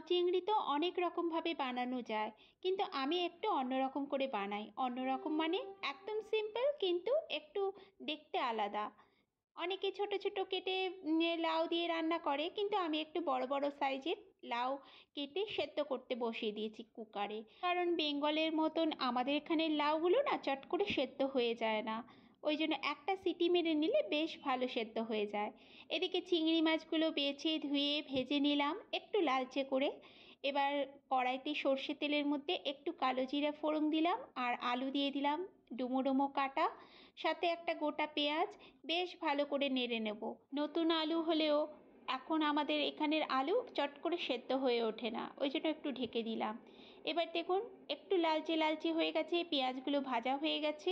চিংড়ি তো অনেক রকমভাবে বানানো যায়, কিন্তু আমি একটু অন্যরকম করে বানাই। অন্যরকম মানে একদম সিম্পল, কিন্তু একটু দেখতে আলাদা। অনেকে ছোট ছোট কেটে লাউ দিয়ে রান্না করে, কিন্তু আমি একটু বড় বড় সাইজের লাউ কেটে সেদ্ধ করতে বসিয়ে দিয়েছি কুকারে। কারণ বেঙ্গলের মতন আমাদের এখানে লাউগুলো না চট করে সেদ্ধ হয়ে যায় না, ওই জন্য একটা সিটি মেরে নিলে বেশ ভালো সেদ্ধ হয়ে যায়। এদিকে চিংড়ি মাছগুলো বেছে ধুয়ে ভেজে নিলাম একটু লালচে করে। এবার কড়াইতে সর্ষে তেলের মধ্যে একটু কালো জিরা ফোড়ন দিলাম, আর আলু দিয়ে দিলাম ডুমো ডুমো কাটা, সাথে একটা গোটা পেঁয়াজ। বেশ ভালো করে নেড়ে নেব। নতুন আলু হলেও এখন আমাদের এখানের আলু চট করে সেদ্ধ হয়ে ওঠে না, ওই জন্য একটু ঢেকে দিলাম। এবার দেখুন একটু লালচে লালচে হয়ে গেছে, পেঁয়াজগুলো ভাজা হয়ে গেছে।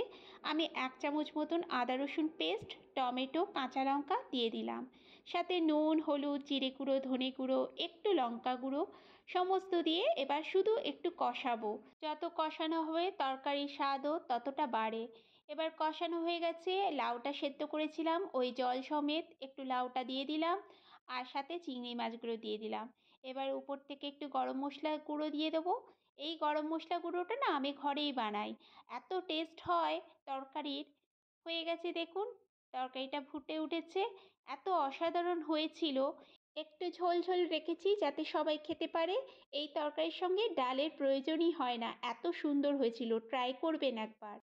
আমি 1 চামচ মতন আদা রসুন পেস্ট, টমেটো, কাঁচা লঙ্কা দিয়ে দিলাম। সাথে নুন, হলুদ, জিরে গুঁড়ো, ধনে গুঁড়ো, একটু লঙ্কা গুঁড়ো সমস্ত দিয়ে এবার শুধু একটু কষাবো। যত কষানো হবে তরকারির স্বাদও ততটা বাড়ে। এবার কষানো হয়ে গেছে, লাউটা সেদ্ধ করেছিলাম ওই জল সমেত একটু লাউটা দিয়ে দিলাম, আর সাথে চিংড়ি মাছগুলো দিয়ে দিলাম। এবার উপর থেকে একটু গরম মশলার গুঁড়ো দিয়ে দেবো। এই গরম মশলা গুঁড়োটা না আমি ঘরেই বানাই, এত টেস্ট হয় তরকারির। হয়ে গেছে দেখুন, তরকারিটা ফুটে উঠেছে, এত অসাধারণ হয়েছিল। একটু ঝোল ঝোল রেখেছি যাতে সবাই খেতে পারে। এই তরকারির সঙ্গে ডালের প্রয়োজনই হয় না, এত সুন্দর হয়েছিল, ট্রাই করবেন একবার।